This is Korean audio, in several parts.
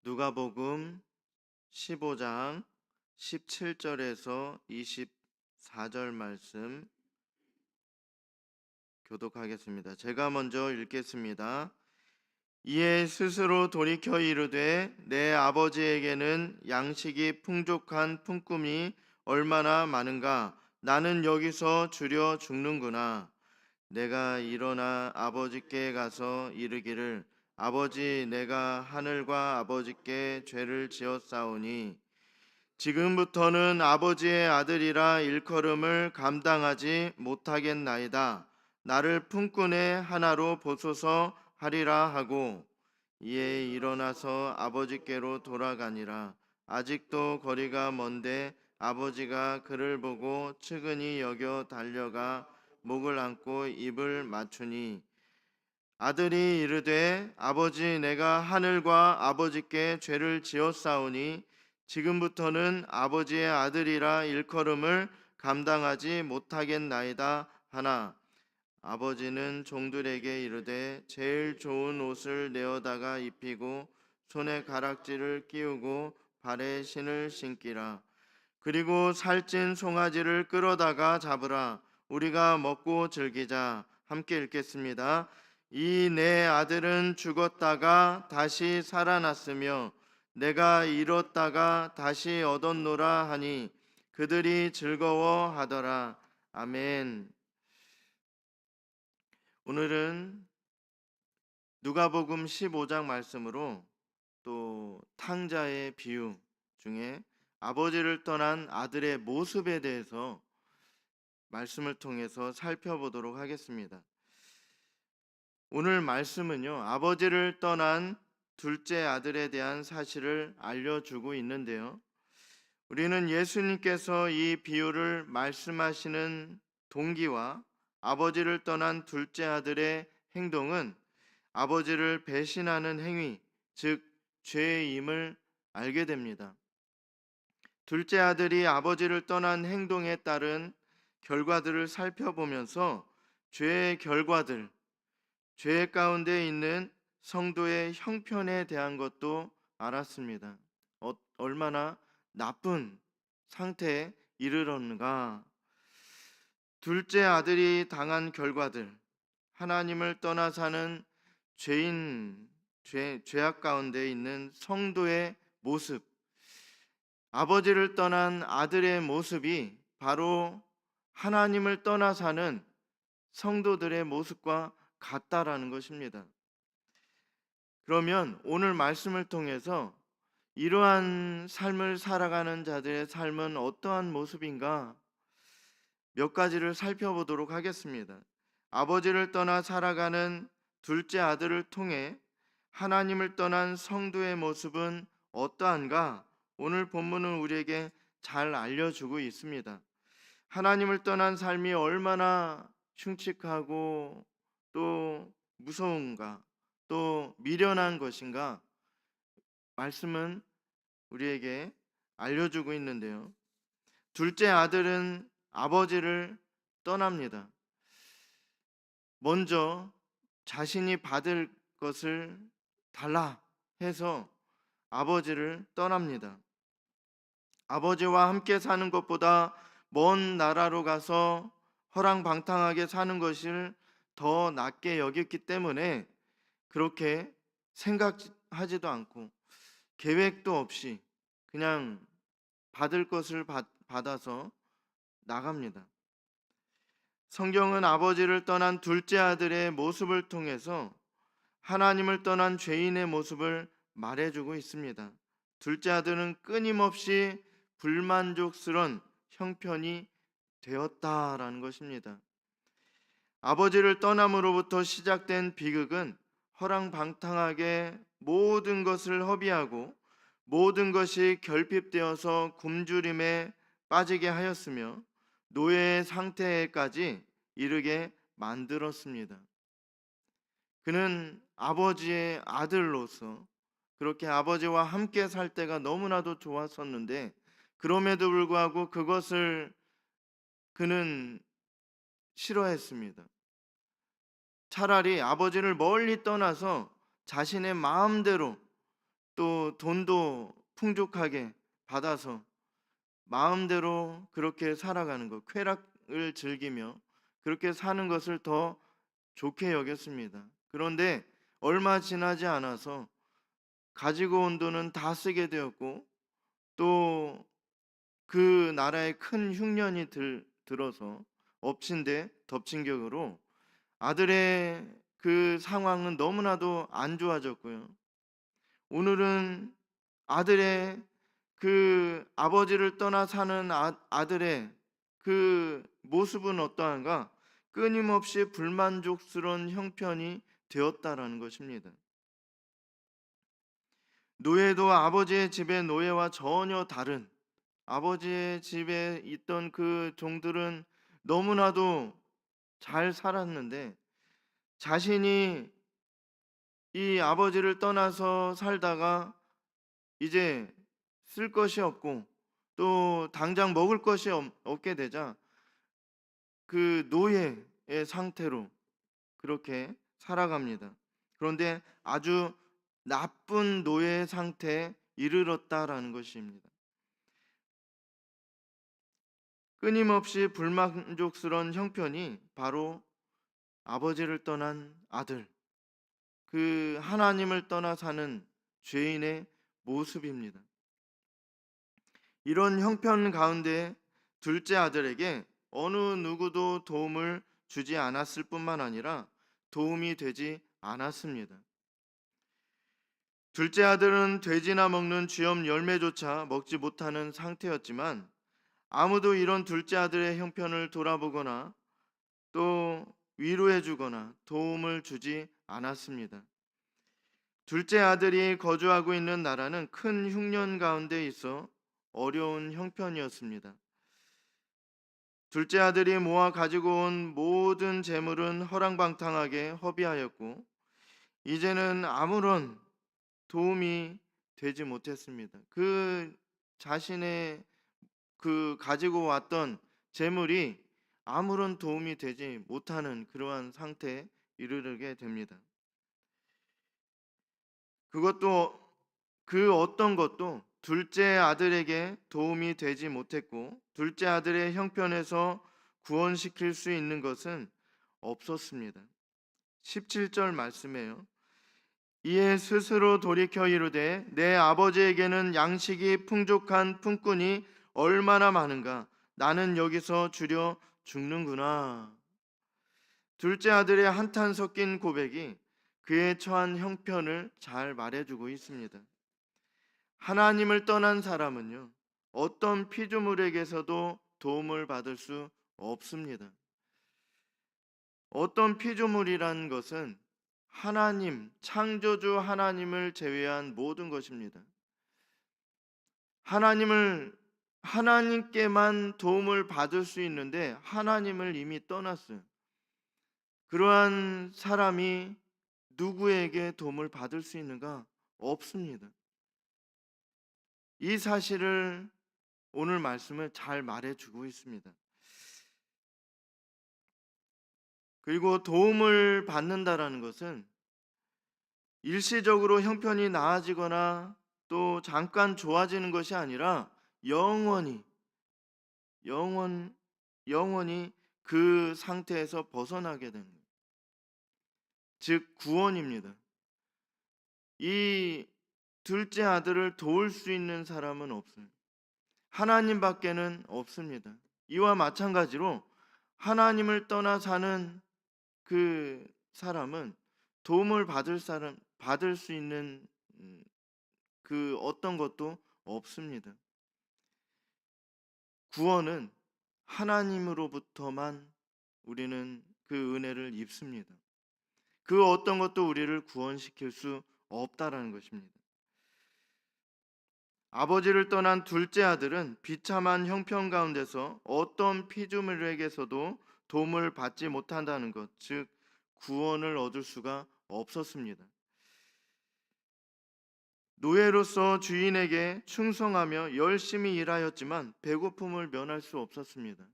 누가복음 15장 17절에서 24절 말씀 교독하겠습니다. 제가 먼저 읽겠습니다. 이에 스스로 돌이켜 이르되 내 아버지에게는 양식이 풍족한 품꾼이 얼마나 많은가. 나는 여기서 주려 죽는구나. 내가 일어나 아버지께 가서 이르기를 아버지, 내가 하늘과 아버지께 죄를 지었사오니 지금부터는 아버지의 아들이라 일컬음을 감당하지 못하겠나이다. 나를 품꾼의 하나로 보소서 하리라 하고 이에 일어나서 아버지께로 돌아가니라. 아직도 거리가 먼데 아버지가 그를 보고 측은히 여겨 달려가 목을 안고 입을 맞추니 아들이 이르되 아버지, 내가 하늘과 아버지께 죄를 지었사오니 지금부터는 아버지의 아들이라 일컬음을 감당하지 못하겠나이다 하나 아버지는 종들에게 이르되 제일 좋은 옷을 내어다가 입히고 손에 가락지를 끼우고 발에 신을 신기라. 그리고 살찐 송아지를 끌어다가 잡으라. 우리가 먹고 즐기자. 함께 읽겠습니다. 이 내 아들은 죽었다가 다시 살아났으며 내가 잃었다가 다시 얻었노라 하니 그들이 즐거워하더라. 아멘. 오늘은 누가복음 15장 말씀으로 또 탕자의 비유 중에 아버지를 떠난 아들의 모습에 대해서 말씀을 통해서 살펴보도록 하겠습니다. 오늘 말씀은요, 아버지를 떠난 둘째 아들에 대한 사실을 알려주고 있는데요. 우리는 예수님께서 이 비유를 말씀하시는 동기와 아버지를 떠난 둘째 아들의 행동은 아버지를 배신하는 행위, 즉 죄임을 알게 됩니다. 둘째 아들이 아버지를 떠난 행동에 따른 결과들을 살펴보면서 죄의 결과들, 죄 가운데 있는 성도의 형편에 대한 것도 알았습니다. 얼마나 나쁜 상태에 이르렀는가. 둘째 아들이 당한 결과들, 하나님을 떠나 사는 죄악 가운데 있는 성도의 모습, 아버지를 떠난 아들의 모습이 바로 하나님을 떠나 사는 성도들의 모습과 같다라는 것입니다. 그러면 오늘 말씀을 통해서 이러한 삶을 살아가는 자들의 삶은 어떠한 모습인가 몇 가지를 살펴보도록 하겠습니다. 아버지를 떠나 살아가는 둘째 아들을 통해 하나님을 떠난 성도의 모습은 어떠한가? 오늘 본문은 우리에게 잘 알려주고 있습니다. 하나님을 떠난 삶이 얼마나 흉측하고 또 무서운가, 또 미련한 것인가 말씀은 우리에게 알려주고 있는데요. 둘째 아들은 아버지를 떠납니다. 먼저 자신이 받을 것을 달라 해서 아버지를 떠납니다. 아버지와 함께 사는 것보다 먼 나라로 가서 허랑방탕하게 사는 것을 더 낫게 여겼기 때문에 그렇게 생각하지도 않고 계획도 없이 그냥 받을 것을 받아서 나갑니다. 성경은 아버지를 떠난 둘째 아들의 모습을 통해서 하나님을 떠난 죄인의 모습을 말해주고 있습니다. 둘째 아들은 끊임없이 불만족스러운 형편이 되었다라는 것입니다. 아버지를 떠남으로부터 시작된 비극은 허랑방탕하게 모든 것을 허비하고 모든 것이 결핍되어서 굶주림에 빠지게 하였으며 노예의 상태까지 이르게 만들었습니다. 그는 아버지의 아들로서 그렇게 아버지와 함께 살 때가 너무나도 좋았었는데 그럼에도 불구하고 그것을 그는 싫어했습니다. 차라리 아버지를 멀리 떠나서 자신의 마음대로 또 돈도 풍족하게 받아서 마음대로 그렇게 살아가는 것, 쾌락을 즐기며 그렇게 사는 것을 더 좋게 여겼습니다. 그런데 얼마 지나지 않아서 가지고 온 돈은 다 쓰게 되었고, 또 그 나라에 큰 흉년이 들어서 엎친 데 덮친 격으로 아들의 그 상황은 너무나도 안 좋아졌고요. 오늘은 아들의 그 아버지를 떠나 사는 아들의 그 모습은 어떠한가? 끊임없이 불만족스러운 형편이 되었다라는 것입니다. 노예도 아버지의 집의 노예와 전혀 다른, 아버지의 집에 있던 그 종들은 너무나도 잘 살았는데, 자신이 이 아버지를 떠나서 살다가 이제 쓸 것이 없고 또 당장 먹을 것이 없게 되자 그 노예의 상태로 그렇게 살아갑니다. 그런데 아주 나쁜 노예의 상태에 이르렀다라는 것입니다. 끊임없이 불만족스러운 형편이 바로 아버지를 떠난 아들, 그 하나님을 떠나 사는 죄인의 모습입니다. 이런 형편 가운데 둘째 아들에게 어느 누구도 도움을 주지 않았을 뿐만 아니라 도움이 되지 않았습니다. 둘째 아들은 돼지나 먹는 쥐염 열매조차 먹지 못하는 상태였지만, 아무도 이런 둘째 아들의 형편을 돌아보거나 또 위로해 주거나 도움을 주지 않았습니다. 둘째 아들이 거주하고 있는 나라는 큰 흉년 가운데 있어 어려운 형편이었습니다. 둘째 아들이 모아 가지고 온 모든 재물은 허랑방탕하게 허비하였고, 이제는 아무런 도움이 되지 못했습니다. 그 자신의 그 가지고 왔던 재물이 아무런 도움이 되지 못하는 그러한 상태에 이르게 됩니다. 그것도 그 어떤 것도 둘째 아들에게 도움이 되지 못했고, 둘째 아들의 형편에서 구원시킬 수 있는 것은 없었습니다. 17절 말씀에요. 이에 스스로 돌이켜 이르되 내 아버지에게는 양식이 풍족한 품꾼이 얼마나 많은가, 나는 여기서 주려 죽는구나. 둘째 아들의 한탄 섞인 고백이 그의 처한 형편을 잘 말해주고 있습니다. 하나님을 떠난 사람은요, 어떤 피조물에게서도 도움을 받을 수 없습니다. 어떤 피조물이란 것은 하나님, 창조주 하나님을 제외한 모든 것입니다. 하나님께만 도움을 받을 수 있는데 하나님을 이미 떠났어요. 그러한 사람이 누구에게 도움을 받을 수 있는가? 없습니다. 이 사실을 오늘 말씀을 잘 말해주고 있습니다. 그리고 도움을 받는다라는 것은 일시적으로 형편이 나아지거나 또 잠깐 좋아지는 것이 아니라 영원히 영원 영원히 그 상태에서 벗어나게 되는 거예요. 즉 구원입니다. 이 둘째 아들을 도울 수 있는 사람은 없어요. 하나님밖에는 없습니다. 이와 마찬가지로 하나님을 떠나 사는 그 사람은 도움을 받을 수 있는 그 어떤 것도 없습니다. 구원은 하나님으로부터만 우리는 그 은혜를 입습니다. 그 어떤 것도 우리를 구원시킬 수 없다라는 것입니다. 아버지를 떠난 둘째 아들은 비참한 형편 가운데서 어떤 피조물에게서도 도움을 받지 못한다는 것, 즉 구원을 얻을 수가 없었습니다. 노예로서 주인에게 충성하며 열심히 일하였지만 배고픔을 면할 수 없었습니다.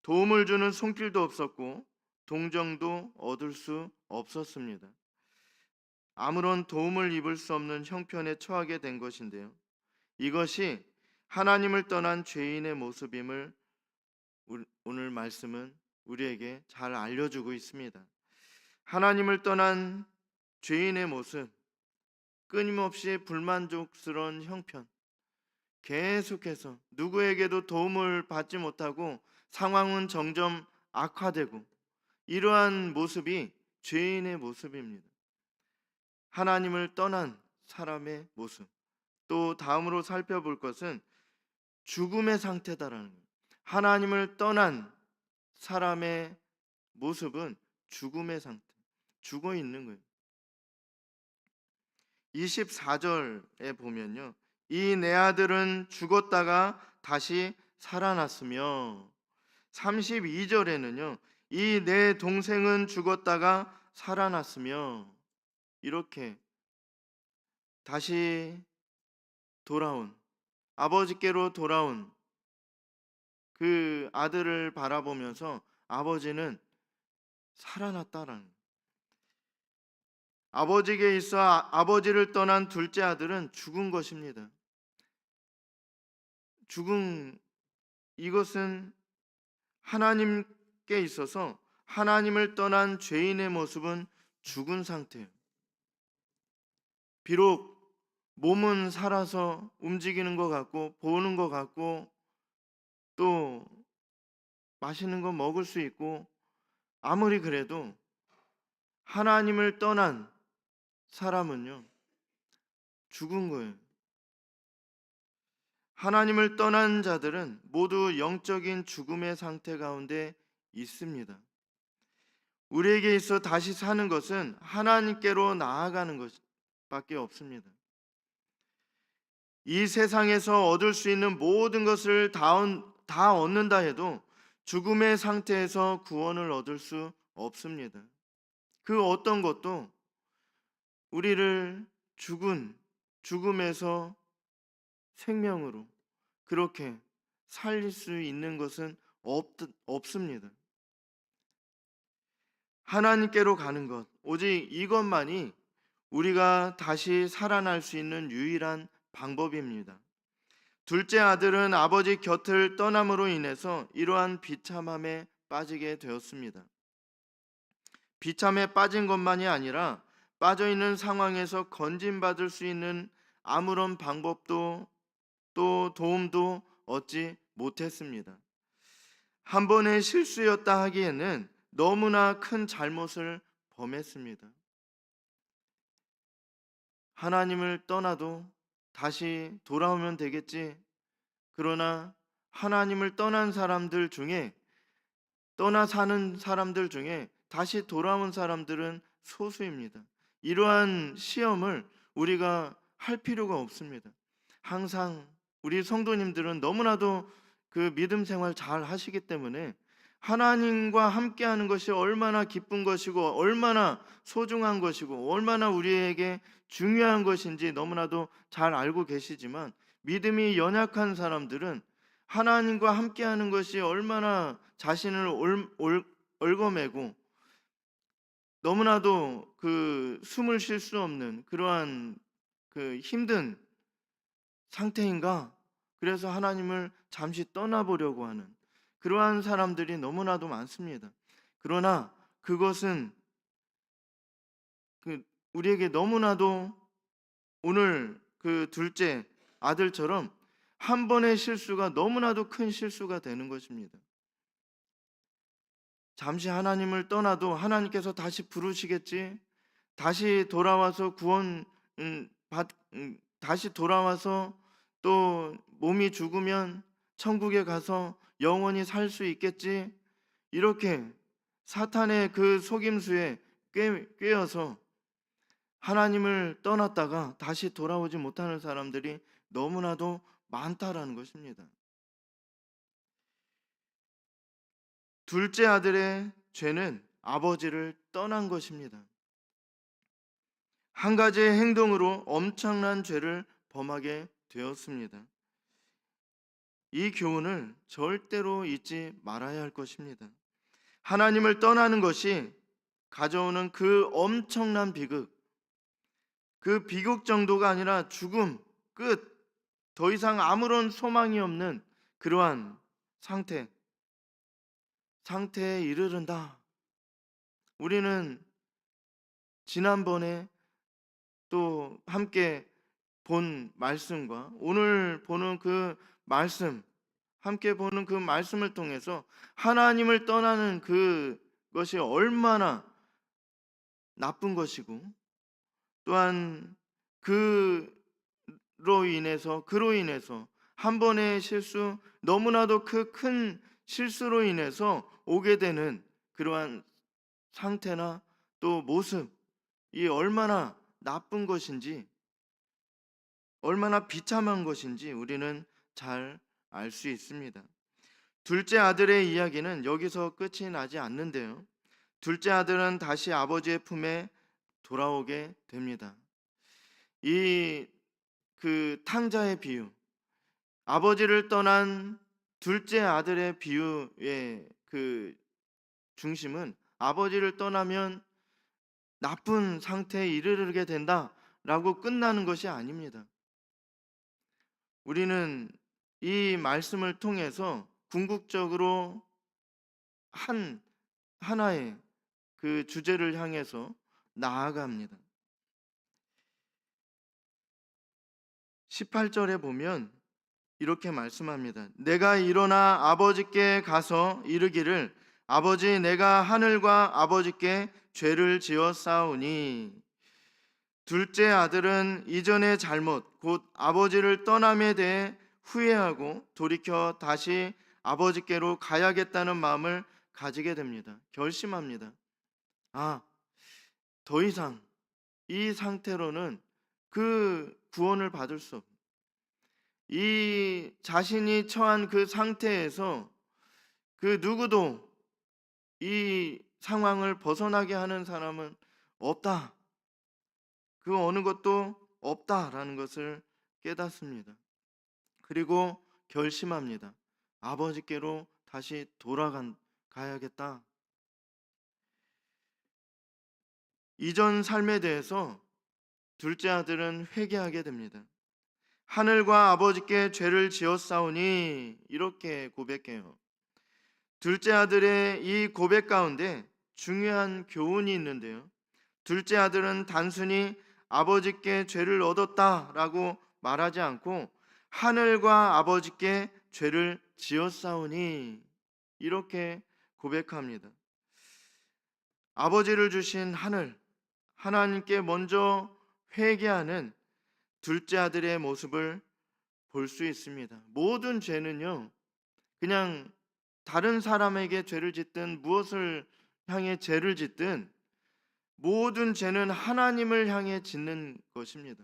도움을 주는 손길도 없었고 동정도 얻을 수 없었습니다. 아무런 도움을 입을 수 없는 형편에 처하게 된 것인데요. 이것이 하나님을 떠난 죄인의 모습임을 오늘 말씀은 우리에게 잘 알려주고 있습니다. 하나님을 떠난 죄인의 모습, 끊임없이 불만족스러운 형편, 계속해서 누구에게도 도움을 받지 못하고 상황은 점점 악화되고, 이러한 모습이 죄인의 모습입니다. 하나님을 떠난 사람의 모습. 또 다음으로 살펴볼 것은 죽음의 상태다라는 거예요. 하나님을 떠난 사람의 모습은 죽음의 상태, 죽어 있는 거예요. 24절에 보면요, 이 내 아들은 죽었다가 다시 살아났으며, 32절에는요, 이 내 동생은 죽었다가 살아났으며, 이렇게 다시 돌아온, 아버지께로 돌아온 그 아들을 바라보면서 아버지는 살아났다라는 거예요. 아버지에게 있어 아버지를 떠난 둘째 아들은 죽은 것입니다. 죽은, 이것은 하나님께 있어서 하나님을 떠난 죄인의 모습은 죽은 상태예요. 비록 몸은 살아서 움직이는 것 같고 보는 것 같고 또 맛있는 거 먹을 수 있고, 아무리 그래도 하나님을 떠난 사람은요 죽은 거예요. 하나님을 떠난 자들은 모두 영적인 죽음의 상태 가운데 있습니다. 우리에게 있어 다시 사는 것은 하나님께로 나아가는 것밖에 없습니다. 이 세상에서 얻을 수 있는 모든 것을 다 얻는다 해도 죽음의 상태에서 구원을 얻을 수 없습니다. 그 어떤 것도 우리를 죽음에서 생명으로 그렇게 살릴 수 있는 것은 없습니다. 하나님께로 가는 것, 오직 이것만이 우리가 다시 살아날 수 있는 유일한 방법입니다. 둘째 아들은 아버지 곁을 떠남으로 인해서 이러한 비참함에 빠지게 되었습니다. 비참에 빠진 것만이 아니라 빠져 있는 상황에서 건진받을 수 있는 아무런 방법도 또 도움도 얻지 못했습니다. 한 번의 실수였다 하기에는 너무나 큰 잘못을 범했습니다. 하나님을 떠나도 다시 돌아오면 되겠지. 그러나 하나님을 떠난 사람들 중에, 떠나 사는 사람들 중에 다시 돌아온 사람들은 소수입니다. 이러한 시험을 우리가 할 필요가 없습니다. 항상 우리 성도님들은 너무나도 그 믿음 생활 잘 하시기 때문에 하나님과 함께하는 것이 얼마나 기쁜 것이고 얼마나 소중한 것이고 얼마나 우리에게 중요한 것인지 너무나도 잘 알고 계시지만, 믿음이 연약한 사람들은 하나님과 함께하는 것이 얼마나 자신을 얽어매고 너무나도 그 숨을 쉴 수 없는 그러한 그 힘든 상태인가? 그래서 하나님을 잠시 떠나보려고 하는 그러한 사람들이 너무나도 많습니다. 그러나 그것은 우리에게 너무나도 오늘 그 둘째 아들처럼 한 번의 실수가 너무나도 큰 실수가 되는 것입니다. 잠시 하나님을 떠나도 하나님께서 다시 부르시겠지, 다시 돌아와서 다시 돌아와서 또 몸이 죽으면 천국에 가서 영원히 살 수 있겠지, 이렇게 사탄의 그 속임수에 꿰어서 하나님을 떠났다가 다시 돌아오지 못하는 사람들이 너무나도 많다라는 것입니다. 둘째 아들의 죄는 아버지를 떠난 것입니다. 한 가지의 행동으로 엄청난 죄를 범하게 되었습니다. 이 교훈을 절대로 잊지 말아야 할 것입니다. 하나님을 떠나는 것이 가져오는 그 엄청난 비극, 그 비극 정도가 아니라 죽음, 끝, 더 이상 아무런 소망이 없는 그러한 상태에 이르른다. 우리는 지난번에 또 함께 본 말씀과 오늘 보는 그 말씀, 함께 보는 그 말씀을 통해서 하나님을 떠나는 그것이 얼마나 나쁜 것이고, 또한 그로 인해서 한 번의 실수, 너무나도 그 큰 실수로 인해서 오게 되는 그러한 상태나 또 모습이 얼마나 나쁜 것인지, 얼마나 비참한 것인지 우리는 잘 알 수 있습니다. 둘째 아들의 이야기는 여기서 끝이 나지 않는데요. 둘째 아들은 다시 아버지의 품에 돌아오게 됩니다. 이 탕자의 비유, 아버지를 떠난 둘째 아들의 비유의 중심은 아버지를 떠나면 나쁜 상태에 이르게 된다라고 끝나는 것이 아닙니다. 우리는 이 말씀을 통해서 궁극적으로 하나의 그 주제를 향해서 나아갑니다. 18절에 보면 이렇게 말씀합니다. 내가 일어나 아버지께 가서 이르기를 아버지, 내가 하늘과 아버지께 죄를 지었사오니. 둘째 아들은 이전의 잘못, 곧 아버지를 떠남에 대해 후회하고 돌이켜 다시 아버지께로 가야겠다는 마음을 가지게 됩니다. 결심합니다. 더 이상 이 상태로는 그 구원을 받을 수 없다. 이 자신이 처한 그 상태에서 그 누구도 이 상황을 벗어나게 하는 사람은 없다. 그 어느 것도 없다라는 것을 깨닫습니다. 그리고 결심합니다. 아버지께로 다시 가야겠다. 이전 삶에 대해서 둘째 아들은 회개하게 됩니다. 하늘과 아버지께 죄를 지었사오니, 이렇게 고백해요. 둘째 아들의 이 고백 가운데 중요한 교훈이 있는데요. 둘째 아들은 단순히 아버지께 죄를 얻었다라고 말하지 않고 하늘과 아버지께 죄를 지었사오니, 이렇게 고백합니다. 아버지를 주신 하나님께 먼저 회개하는 둘째 아들의 모습을 볼 수 있습니다. 모든 죄는요, 그냥 다른 사람에게 죄를 짓든 무엇을 향해 죄를 짓든 모든 죄는 하나님을 향해 짓는 것입니다.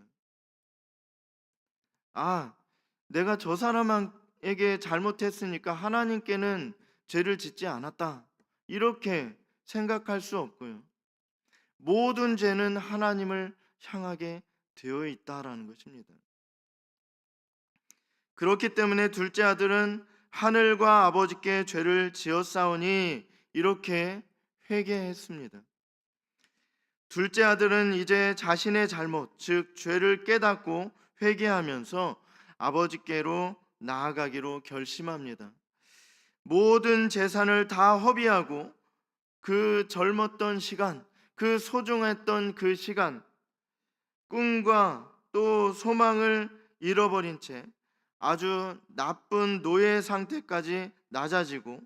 내가 저 사람에게 잘못했으니까 하나님께는 죄를 짓지 않았다, 이렇게 생각할 수 없고요. 모든 죄는 하나님을 향하게 되어 있다라는 것입니다. 그렇기 때문에 둘째 아들은 하늘과 아버지께 죄를 지었사오니, 이렇게 회개했습니다. 둘째 아들은 이제 자신의 잘못, 즉 죄를 깨닫고 회개하면서 아버지께로 나아가기로 결심합니다. 모든 재산을 다 허비하고 그 젊었던 시간, 그 소중했던 그 시간, 꿈과 또 소망을 잃어버린 채 아주 나쁜 노예 상태까지 낮아지고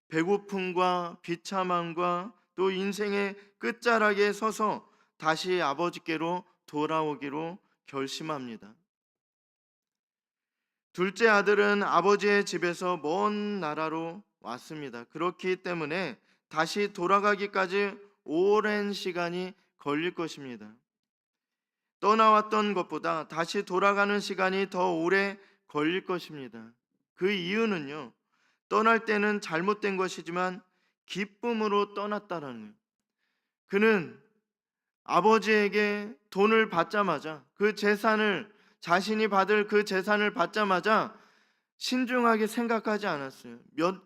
배고픔과 비참함과 또 인생의 끝자락에 서서 다시 아버지께로 돌아오기로 결심합니다. 둘째 아들은 아버지의 집에서 먼 나라로 왔습니다. 그렇기 때문에 다시 돌아가기까지 오랜 시간이 걸릴 것입니다. 떠나왔던 것보다 다시 돌아가는 시간이 더 오래 걸릴 것입니다. 그 이유는요, 떠날 때는 잘못된 것이지만 기쁨으로 떠났다라는 거예요. 그는 아버지에게 돈을 받자마자 자신이 받을 그 재산을 받자마자 신중하게 생각하지 않았어요.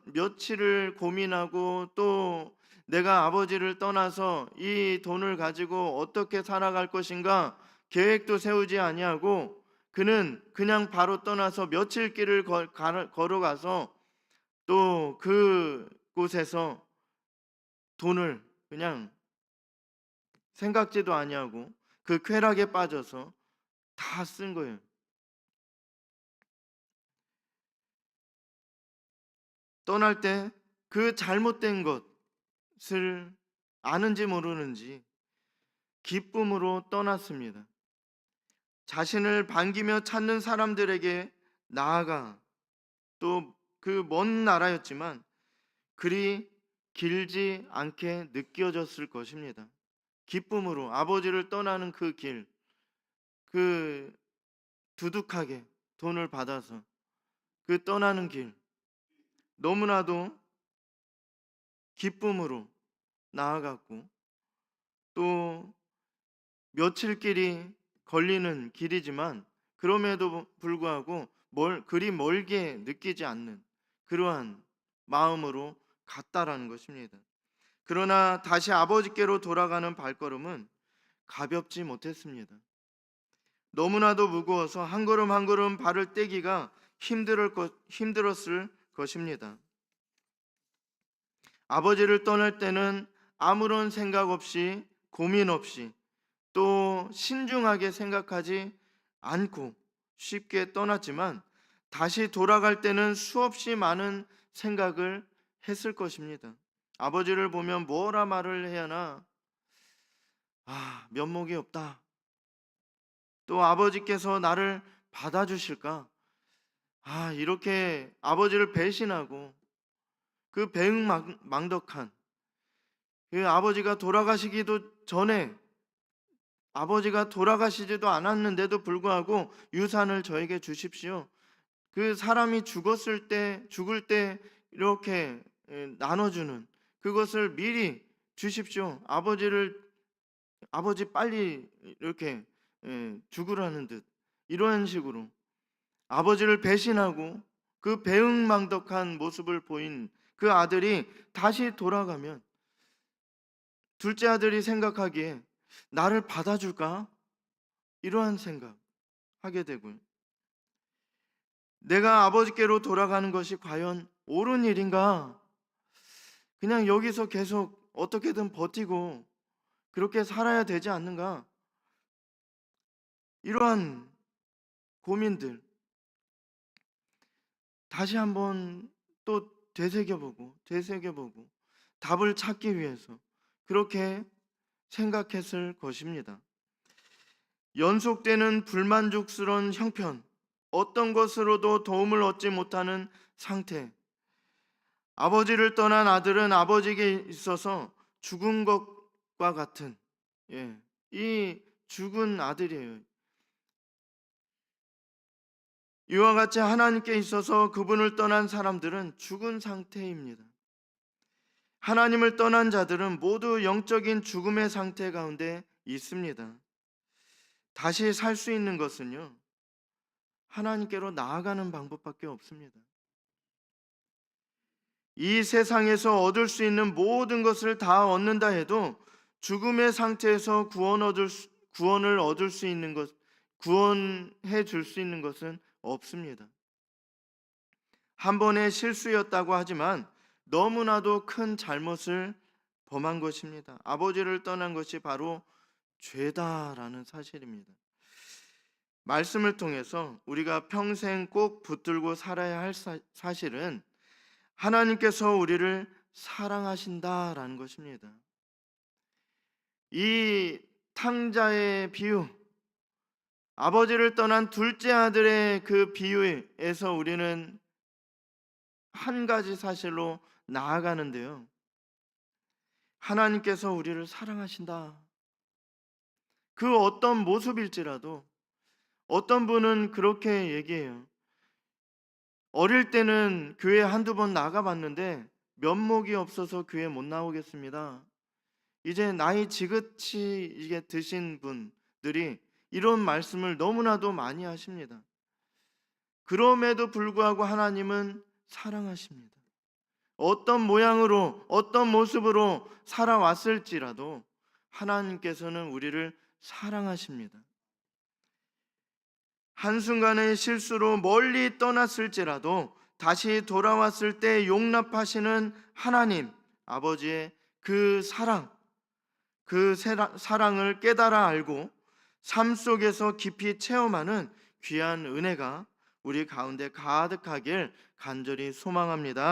며칠을 고민하고 또 내가 아버지를 떠나서 이 돈을 가지고 어떻게 살아갈 것인가 계획도 세우지 아니하고 그는 그냥 바로 떠나서 며칠 길을 걸어가서 또 그곳에서 돈을 그냥 생각지도 아니하고 그 쾌락에 빠져서 다 쓴 거예요. 떠날 때 그 잘못된 것을 아는지 모르는지 기쁨으로 떠났습니다. 자신을 반기며 찾는 사람들에게 나아가 또 그 먼 나라였지만 그리 길지 않게 느껴졌을 것입니다. 기쁨으로 아버지를 떠나는 그 길, 그 두둑하게 돈을 받아서 그 떠나는 길, 너무나도 기쁨으로 나아갔고 또 며칠 길이 걸리는 길이지만 그럼에도 불구하고 그리 멀게 느끼지 않는 그러한 마음으로 갔다라는 것입니다. 그러나 다시 아버지께로 돌아가는 발걸음은 가볍지 못했습니다. 너무나도 무거워서 한 걸음 한 걸음 발을 떼기가 힘들었을 것입니다. 아버지를 떠날 때는 아무런 생각 없이 고민 없이 또 신중하게 생각하지 않고 쉽게 떠났지만 다시 돌아갈 때는 수없이 많은 생각을 했을 것입니다. 아버지를 보면 뭐라 말을 해야 하나? 면목이 없다. 또 아버지께서 나를 받아주실까? 이렇게 아버지를 배신하고 그 배은망덕한 그 아버지가 돌아가시기도 전에 아버지가 돌아가시지도 않았는데도 불구하고 유산을 저에게 주십시오. 그 사람이 죽을 때 이렇게 나눠주는 그것을 미리 주십시오. 아버지 빨리 이렇게 죽으라는 듯 이런 식으로 아버지를 배신하고 그 배은망덕한 모습을 보인 그 아들이 다시 돌아가면 둘째 아들이 생각하기에 나를 받아줄까? 이러한 생각하게 되고요. 내가 아버지께로 돌아가는 것이 과연 옳은 일인가? 그냥 여기서 계속 어떻게든 버티고 그렇게 살아야 되지 않는가? 이러한 고민들 다시 한번 또 되새겨보고 답을 찾기 위해서 그렇게 생각했을 것입니다. 연속되는 불만족스러운 형편, 어떤 것으로도 도움을 얻지 못하는 상태. 아버지를 떠난 아들은 아버지에게 있어서 죽은 것과 같은 이 죽은 아들이에요. 이와 같이 하나님께 있어서 그분을 떠난 사람들은 죽은 상태입니다. 하나님을 떠난 자들은 모두 영적인 죽음의 상태 가운데 있습니다. 다시 살 수 있는 것은요, 하나님께로 나아가는 방법밖에 없습니다. 이 세상에서 얻을 수 있는 모든 것을 다 얻는다 해도 죽음의 상태에서 구원을 얻을 수 있는 것, 구원해 줄 수 있는 것은 없습니다. 한 번의 실수였다고 하지만 너무나도 큰 잘못을 범한 것입니다. 아버지를 떠난 것이 바로 죄다라는 사실입니다. 말씀을 통해서 우리가 평생 꼭 붙들고 살아야 할 사실은 하나님께서 우리를 사랑하신다라는 것입니다. 이 탕자의 비유, 아버지를 떠난 둘째 아들의 그 비유에서 우리는 한 가지 사실로 나아가는데요. 하나님께서 우리를 사랑하신다. 그 어떤 모습일지라도 어떤 분은 그렇게 얘기해요. 어릴 때는 교회 한두 번 나가봤는데 면목이 없어서 교회 못 나오겠습니다. 이제 나이 지긋이 이게 드신 분들이 이런 말씀을 너무나도 많이 하십니다. 그럼에도 불구하고 하나님은 사랑하십니다. 어떤 모양으로 어떤 모습으로 살아왔을지라도 하나님께서는 우리를 사랑하십니다. 한순간의 실수로 멀리 떠났을지라도 다시 돌아왔을 때 용납하시는 하나님 아버지의 그 사랑, 사랑을 깨달아 알고 삶 속에서 깊이 체험하는 귀한 은혜가 우리 가운데 가득하길 간절히 소망합니다.